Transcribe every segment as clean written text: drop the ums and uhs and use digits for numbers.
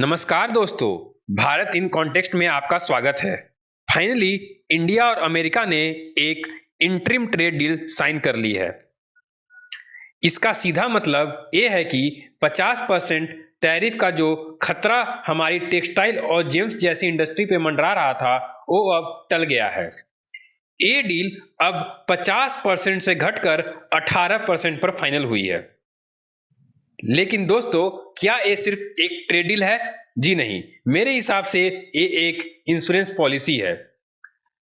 नमस्कार दोस्तों, Bharat in context में आपका स्वागत है। फाइनली इंडिया और अमेरिका ने एक इंटरिम ट्रेड डील साइन कर ली है। इसका सीधा मतलब ये है कि 50% टैरिफ का जो खतरा हमारी टेक्सटाइल और जेम्स जैसी इंडस्ट्री पे मंडरा रहा था वो अब टल गया है। ये डील अब 50% से घटकर 18% पर फाइनल हुई है। लेकिन दोस्तों, क्या ये सिर्फ एक ट्रेड डील है? जी नहीं, मेरे हिसाब से ये एक इंश्योरेंस पॉलिसी है।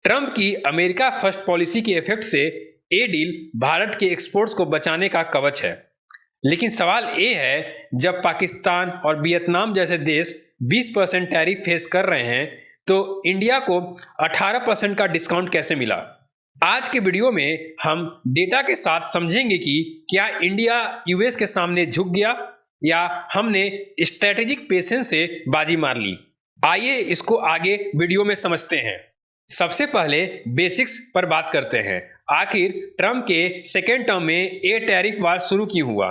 ट्रंप की अमेरिका फर्स्ट पॉलिसी के इफेक्ट से ये डील भारत के एक्सपोर्ट्स को बचाने का कवच है। लेकिन सवाल ये है, जब पाकिस्तान और वियतनाम जैसे देश 20% टैरिफ फेस कर रहे हैं तो इंडिया को 18% का डिस्काउंट कैसे मिला? आज के वीडियो में हम डेटा के साथ समझेंगे कि क्या इंडिया यूएस के सामने झुक गया या हमने स्ट्रेटेजिक पेशेंस से बाजी मार ली। आइए इसको आगे वीडियो में समझते हैं। सबसे पहले बेसिक्स पर बात करते हैं। आखिर ट्रंप के सेकेंड टर्म में ये टैरिफ वार शुरू क्यों हुआ?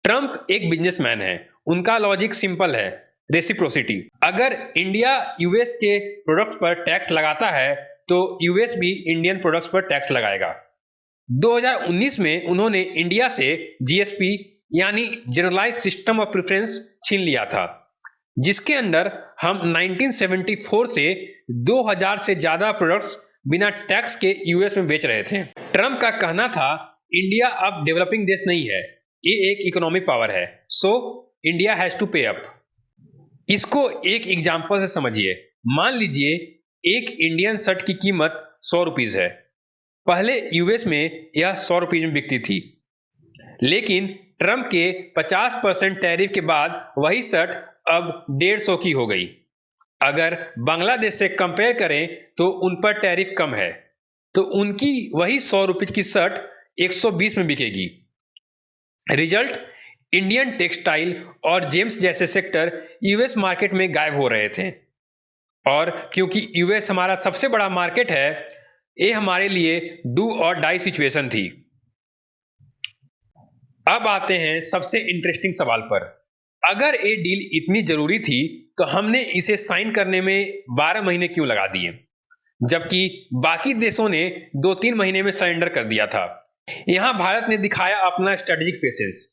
ट्रंप एक बिजनेसमैन है, उनका लॉजिक सिंपल है, रेसिप्रोसिटी। अगर इंडिया यूएस के प्रोडक्ट्स पर टैक्स लगाता है तो यूएस भी इंडियन प्रोडक्ट्स पर टैक्स लगाएगा। 2019 में उन्होंने इंडिया से जीएसपी यानी जनरलाइज सिस्टम ऑफ प्रेफरेंस छीन लिया था, जिसके अंदर हम 1974 से 2000 से ज्यादा प्रोडक्ट्स बिना टैक्स के यूएस में बेच रहे थे। ट्रंप का कहना था इंडिया अब डेवलपिंग देश नहीं है, ये एक इकोनॉमिक पावर है, सो इंडिया हैज टू पे अप। इसको एक एग्जांपल से समझिए। मान लीजिए एक इंडियन शर्ट की कीमत 100 रुपीज है। पहले यूएस में यह 100 रुपीज में बिकती थी, लेकिन ट्रंप के 50% टैरिफ के बाद वही शर्ट अब 150 की हो गई। अगर बांग्लादेश से कंपेयर करें तो उन पर टैरिफ कम है, तो उनकी वही 100 रुपीज की शर्ट 120 में बिकेगी। रिजल्ट, इंडियन टेक्सटाइल और जेम्स जैसे सेक्टर यूएस मार्केट में गायब हो रहे थे। और क्योंकि यूएस हमारा सबसे बड़ा मार्केट है, ये हमारे लिए डू और डाई सिचुएशन थी। अब आते हैं सबसे इंटरेस्टिंग सवाल पर। अगर ये डील इतनी जरूरी थी तो हमने इसे साइन करने में 12 महीने क्यों लगा दिए, जबकि बाकी देशों ने 2-3 महीने में सरेंडर कर दिया था। यहां भारत ने दिखाया अपना स्ट्रेटेजिक पेशेंस।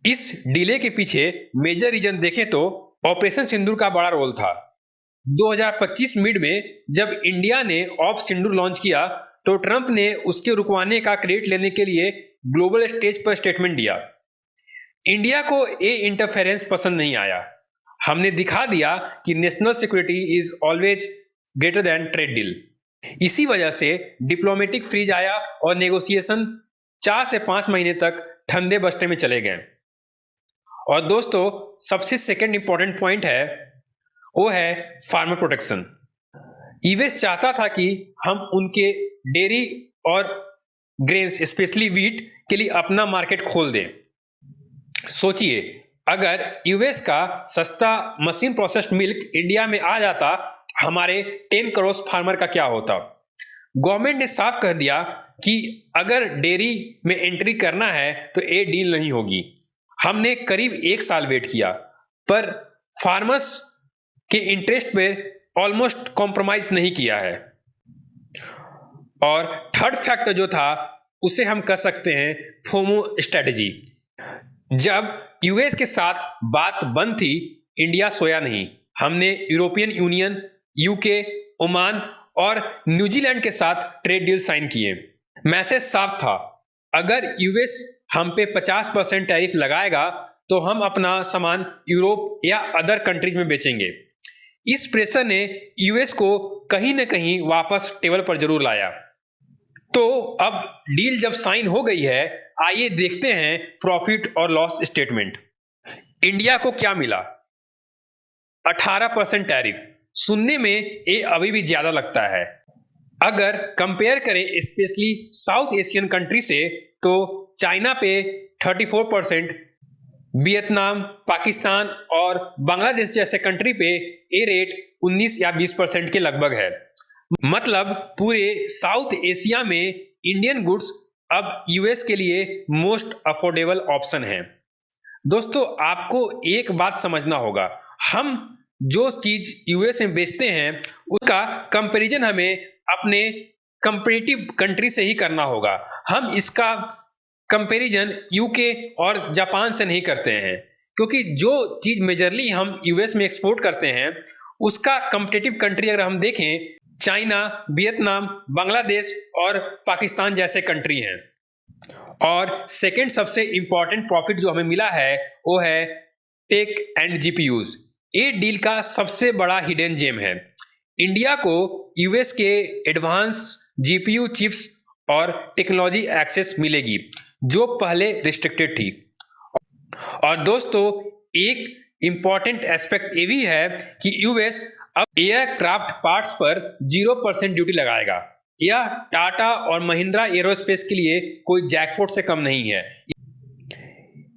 इस डीले के पीछे मेजर रीजन देखें तो ऑपरेशन सिंदूर का बड़ा रोल था। 2025 मिड में जब इंडिया ने ऑप सिंदूर लॉन्च किया तो ट्रंप ने उसके रुकवाने का क्रेडिट लेने के लिए ग्लोबल स्टेज पर स्टेटमेंट दिया। इंडिया को ये इंटरफेरेंस पसंद नहीं आया। हमने दिखा दिया कि national security is always greater than trade deal. इसी वजह से डिप्लोमेटिक फ्रीज आया और नेगोशिएशन 4 से 5 महीने तक ठंडे बस्ते में चले गए। और दोस्तों, सबसे सेकंड इंपॉर्टेंट पॉइंट है, वो है फार्मर प्रोटेक्शन। यूएस चाहता था कि हम उनके डेयरी और ग्रेन्स स्पेशली व्हीट के लिए अपना मार्केट खोल दें। सोचिए, अगर यूएस का सस्ता मशीन प्रोसेस्ड मिल्क इंडिया में आ जाता, हमारे 10 करोड़ फार्मर का क्या होता? गवर्नमेंट ने साफ कर दिया कि अगर डेयरी में एंट्री करना है तो ये डील नहीं होगी। हमने करीब 1 साल वेट किया, पर फार्मर्स के इंटरेस्ट पे ऑलमोस्ट कॉम्प्रोमाइज नहीं किया है। और थर्ड फैक्टर जो था उसे हम कह सकते हैं फोमो स्ट्रेटजी। जब यूएस के साथ बात बंद थी, इंडिया सोया नहीं। हमने यूरोपियन यूनियन, यूके, ओमान और न्यूजीलैंड के साथ ट्रेड डील साइन किए। मैसेज साफ था, अगर यूएस हम पे 50% टैरिफ लगाएगा तो हम अपना सामान यूरोप या अदर कंट्रीज में बेचेंगे। इस प्रेशर ने यूएस को कहीं न कहीं वापस टेबल पर जरूर लाया। तो अब डील जब साइन हो गई है, आइए देखते हैं प्रॉफिट और लॉस स्टेटमेंट। इंडिया को क्या मिला? 18% टैरिफ। सुनने में ये अभी भी ज्यादा लगता है। अगर कंपेयर करें स्पेशली साउथ एशियन कंट्री से, तो चाइना पे 34%, वियतनाम, पाकिस्तान और बांग्लादेश जैसे कंट्री पे ये रेट 19 या 20% के लगभग है। मतलब पूरे साउथ एशिया में इंडियन गुड्स अब यूएस के लिए मोस्ट अफोर्डेबल ऑप्शन है। दोस्तों, आपको एक बात समझना होगा, हम जो चीज यूएस में बेचते हैं उसका कंपैरिजन हमें अपने कंपेटिटिव कंट्री से ही करना होगा। हम इसका कंपैरिजन यूके और जापान से नहीं करते हैं, क्योंकि जो चीज मेजरली हम यूएस में एक्सपोर्ट करते हैं उसका कंपेटिटिव कंट्री अगर हम देखें, चाइना, वियतनाम, बांग्लादेश और पाकिस्तान जैसे कंट्री हैं। और सेकंड सबसे इंपॉर्टेंट प्रॉफिट जो हमें मिला है वो है टेक एंड जीपीयूज। ये डील का सबसे बड़ा हिडन जेम है। इंडिया को यूएस के एडवांस जीपीयू चिप्स और टेक्नोलॉजी एक्सेस मिलेगी जो पहले रिस्ट्रिक्टेड थी। और दोस्तों, एक इंपॉर्टेंट एस्पेक्ट ये भी है कि यूएस अब एयरक्राफ्ट पार्ट्स पर 0% ड्यूटी लगाएगा। यह टाटा और महिंद्रा एरोस्पेस के लिए कोई जैकपॉट से कम नहीं है।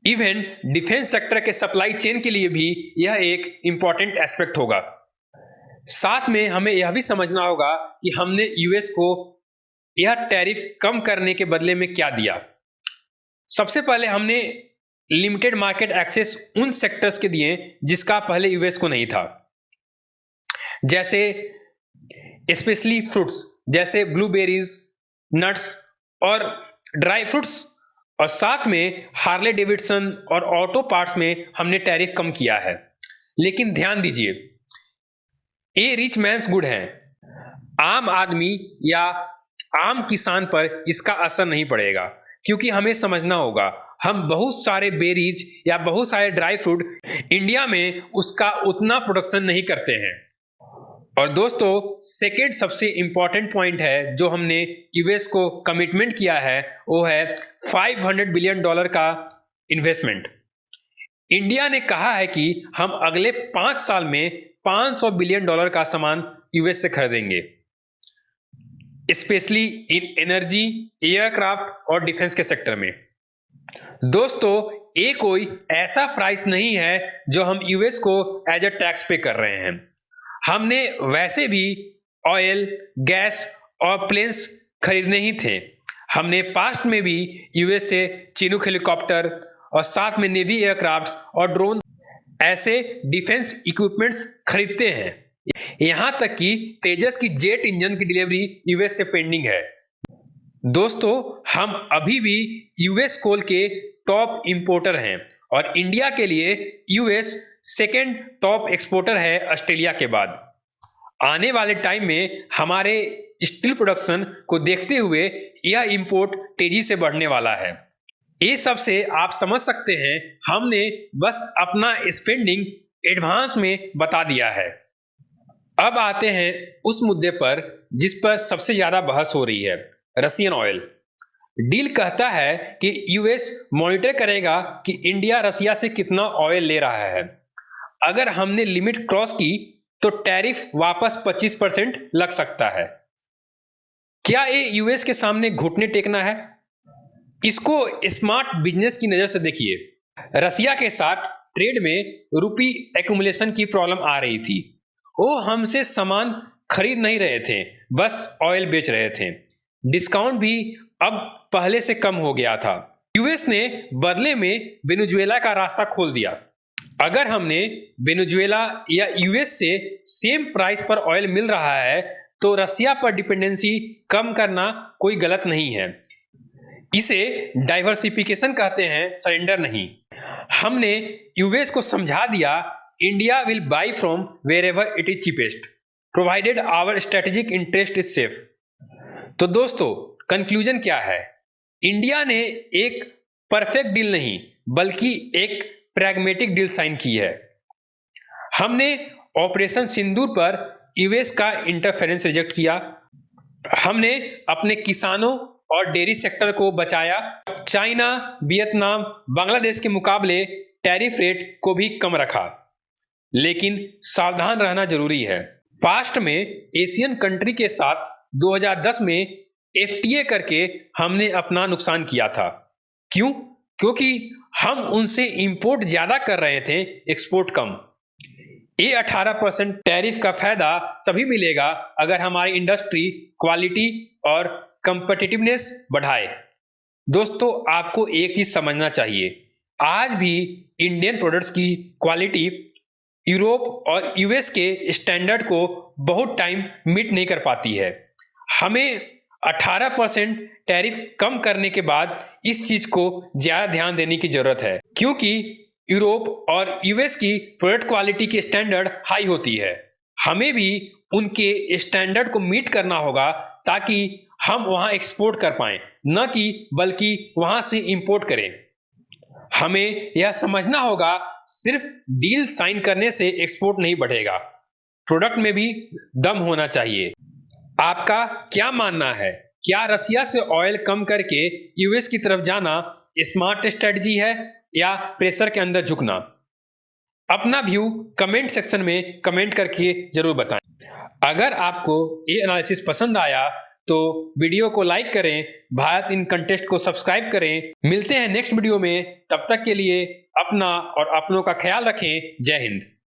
इवन डिफेंस सेक्टर के सप्लाई चेन के लिए भी यह एक इंपॉर्टेंट एस्पेक्ट होगा। साथ में हमें यह भी समझना होगा कि हमने यूएस को यह टैरिफ कम करने के बदले में क्या दिया। सबसे पहले हमने लिमिटेड मार्केट एक्सेस उन सेक्टर्स के दिए जिसका पहले यूएस को नहीं था, जैसे स्पेशली फ्रूट्स जैसे ब्लूबेरीज, नट्स और ड्राई फ्रूट्स। और साथ में हार्ले डेविडसन और ऑटो पार्ट्स में हमने टैरिफ कम किया है। लेकिन ध्यान दीजिए, ये रिच मैन्स गुड है। आम आदमी या आम किसान पर इसका असर नहीं पड़ेगा, क्योंकि हमें समझना होगा हम बहुत सारे बेरीज या बहुत सारे ड्राई फ्रूट इंडिया में उसका उतना प्रोडक्शन नहीं करते हैं। और दोस्तों, सेकेंड सबसे इंपॉर्टेंट पॉइंट है जो हमने यूएस को कमिटमेंट किया है वो है $500 बिलियन का इन्वेस्टमेंट। इंडिया ने कहा है कि हम अगले 5 साल में $500 बिलियन का सामान यूएस से खरीदेंगे, स्पेशली इन एनर्जी, एयरक्राफ्ट और डिफेंस के सेक्टर में। दोस्तों, ये कोई ऐसा प्राइस नहीं है जो हम यूएस को एज अ टैक्स पे कर रहे हैं। हमने वैसे भी ऑयल, गैस और प्लेन्स खरीदने ही थे। हमने पास्ट में भी यूएस से चिनूक हेलीकॉप्टर और साथ में नेवी एयरक्राफ्ट और ड्रोन ऐसे डिफेंस इक्विपमेंट्स खरीदते हैं। यहां तक कि तेजस की जेट इंजन की डिलीवरी यूएस से पेंडिंग है। दोस्तों, हम अभी भी यूएस कोल के टॉप इंपोर्टर हैं और इंडिया के लिए यूएस सेकेंड टॉप एक्सपोर्टर है ऑस्ट्रेलिया के बाद। आने वाले टाइम में हमारे स्टील प्रोडक्शन को देखते हुए यह इंपोर्ट तेजी से बढ़ने वाला है। ये सब से आप समझ सकते हैं हमने बस अपना स्पेंडिंग एडवांस में बता दिया है। अब आते हैं उस मुद्दे पर जिस पर सबसे ज्यादा बहस हो रही है, रशियन ऑयल। डील कहता है कि यूएस मॉनिटर करेगा कि इंडिया रशिया से कितना ऑयल ले रहा है। अगर हमने लिमिट क्रॉस की तो टैरिफ वापस 25% लग सकता है। क्या ये यूएस के सामने घुटने टेकना है? इसको स्मार्ट बिजनेस की नजर से देखिए। रशिया के साथ ट्रेड में रुपी एक्यूमुलेशन की प्रॉब्लम आ रही थी। वो हमसे सामान खरीद नहीं रहे थे, बस ऑयल बेच रहे थे। डिस्काउंट भी अब पहले से कम हो गया था। यूएस ने बदले में वेनेजुएला का रास्ता खोल दिया। अगर हमने वेनेजुएला या यूएस से सेम प्राइस पर ऑयल मिल रहा है तो रशिया पर डिपेंडेंसी कम करना कोई गलत नहीं है। इसे डाइवर्सिफिकेशन कहते हैं, सरेंडर नहीं। हमने यूएस को समझा दिया India will buy from wherever it is cheapest provided our strategic interest is safe. तो दोस्तों, कंक्लूजन क्या है? इंडिया ने एक परफेक्ट डील नहीं बल्कि एक प्रैग्मेटिक डील साइन की है। हमने ऑपरेशन सिंदूर पर यूएस का इंटरफेरेंस रिजेक्ट किया। हमने अपने किसानों और डेयरी सेक्टर को बचाया। चाइना, वियतनाम, बांग्लादेश के मुकाबले टैरिफ रेट को भी कम रखा। लेकिन सावधान रहना जरूरी है। पास्ट में एशियन कंट्री के साथ 2010 में एफटीए करके हमने अपना नुकसान किया था। क्यों? क्योंकि हम उनसे इंपोर्ट ज्यादा कर रहे थे, एक्सपोर्ट कम। ये 18% टैरिफ का फायदा तभी मिलेगा अगर हमारी इंडस्ट्री क्वालिटी और कंपटीटिवनेस बढ़ाए। दोस्तों, आपको एक चीज समझना चाहिए, आज भी इंडियन प्रोडक्ट्स की क्वालिटी यूरोप और यूएस के स्टैंडर्ड को बहुत टाइम मीट नहीं कर पाती है। हमें 18% टैरिफ कम करने के बाद इस चीज को ज्यादा ध्यान देने की जरूरत है, क्योंकि यूरोप और यूएस की प्रोडक्ट क्वालिटी की स्टैंडर्ड हाई होती है। हमें भी उनके स्टैंडर्ड को मीट करना होगा ताकि हम वहां एक्सपोर्ट कर पाएं, न कि बल्कि वहां से इंपोर्ट करें। हमें यह समझना होगा सिर्फ डील साइन करने से एक्सपोर्ट नहीं बढ़ेगा, प्रोडक्ट में भी दम होना चाहिए। आपका क्या मानना है? क्या रसिया से ऑयल कम करके यूएस की तरफ जाना स्मार्ट स्ट्रेटजी है या प्रेशर के अंदर झुकना? अपना व्यू कमेंट सेक्शन में कमेंट करके जरूर बताएं। अगर आपको ये एनालिसिस पसंद आया तो वीडियो को लाइक करें, भारत इन कंटेस्ट को सब्सक्राइब करें। मिलते हैं नेक्स्ट वीडियो में, तब तक के लिए अपना और अपनों का ख्याल रखें। जय हिंद।